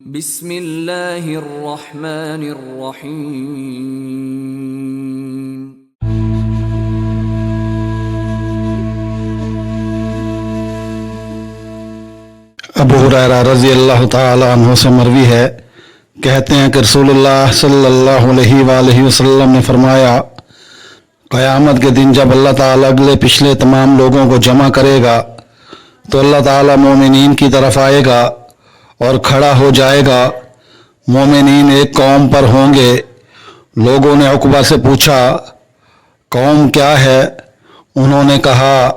بسم اللہ الرحمن الرحیم۔ ابو ہریرہ رضی اللہ تعالی عنہ سے مروی ہے، کہتے ہیں کہ رسول اللہ صلی اللہ علیہ وآلہ وسلم نے فرمایا، قیامت کے دن جب اللہ تعالیٰ اگلے پچھلے تمام لوگوں کو جمع کرے گا تو اللہ تعالیٰ مومنین کی طرف آئے گا اور کھڑا ہو جائے گا۔ مومنین ایک قوم پر ہوں گے۔ لوگوں نے عقبہ سے پوچھا، قوم کیا ہے؟ انہوں نے کہا،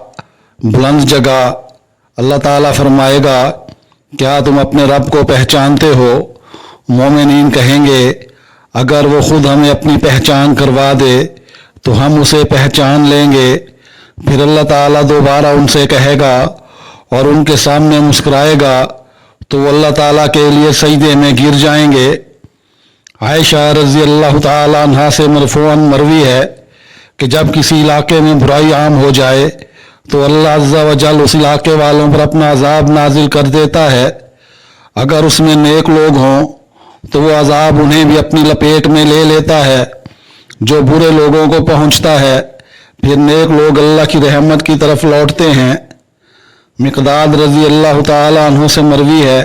بلند جگہ۔ اللہ تعالیٰ فرمائے گا، کیا تم اپنے رب کو پہچانتے ہو؟ مومنین کہیں گے، اگر وہ خود ہمیں اپنی پہچان کروا دے تو ہم اسے پہچان لیں گے۔ پھر اللہ تعالیٰ دوبارہ ان سے کہے گا اور ان کے سامنے مسکرائے گا تو وہ اللہ تعالیٰ کے لیے سجدے میں گر جائیں گے۔ عائشہ رضی اللہ تعالیٰ عنہا سے مرفوعاً مروی ہے کہ جب کسی علاقے میں برائی عام ہو جائے تو اللہ عز و جل اس علاقے والوں پر اپنا عذاب نازل کر دیتا ہے۔ اگر اس میں نیک لوگ ہوں تو وہ عذاب انہیں بھی اپنی لپیٹ میں لے لیتا ہے جو برے لوگوں کو پہنچتا ہے۔ پھر نیک لوگ اللہ کی رحمت کی طرف لوٹتے ہیں۔ مقداد رضی اللہ تعالیٰ عنہ سے مروی ہے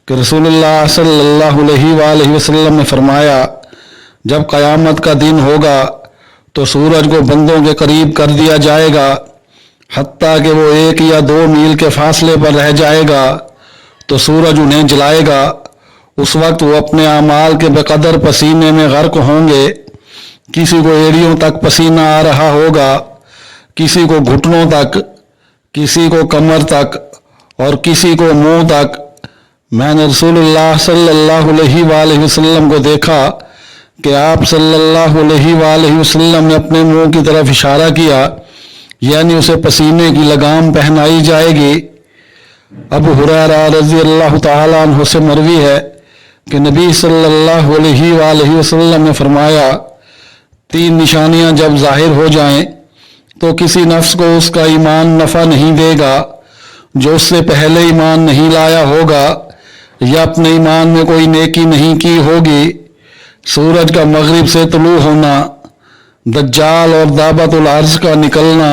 کہ رسول اللہ صلی اللہ علیہ وآلہ وسلم نے فرمایا، جب قیامت کا دن ہوگا تو سورج کو بندوں کے قریب کر دیا جائے گا حتیٰ کہ وہ 1 یا 2 میل کے فاصلے پر رہ جائے گا تو سورج انہیں جلائے گا۔ اس وقت وہ اپنے اعمال کے بقدر پسینے میں غرق ہوں گے۔ کسی کو ایڑیوں تک پسینہ آ رہا ہوگا، کسی کو گھٹنوں تک، کسی کو کمر تک اور کسی کو منہ تک۔ میں نے رسول اللہ صلی اللہ علیہ وآلہ وسلم کو دیکھا کہ آپ صلی اللہ علیہ وآلہ وسلم نے اپنے منہ کی طرف اشارہ کیا، یعنی اسے پسینے کی لگام پہنائی جائے گی۔ ابو ہریرہ رضی اللہ تعالیٰ عنہ سے مروی ہے کہ نبی صلی اللہ علیہ وآلہ وسلم نے فرمایا، 3 نشانیاں جب ظاہر ہو جائیں تو کسی نفس کو اس کا ایمان نفع نہیں دے گا جو اس سے پہلے ایمان نہیں لایا ہوگا یا اپنے ایمان میں کوئی نیکی نہیں کی ہوگی۔ سورج کا مغرب سے طلوع ہونا، دجال اور دابت العرض کا نکلنا،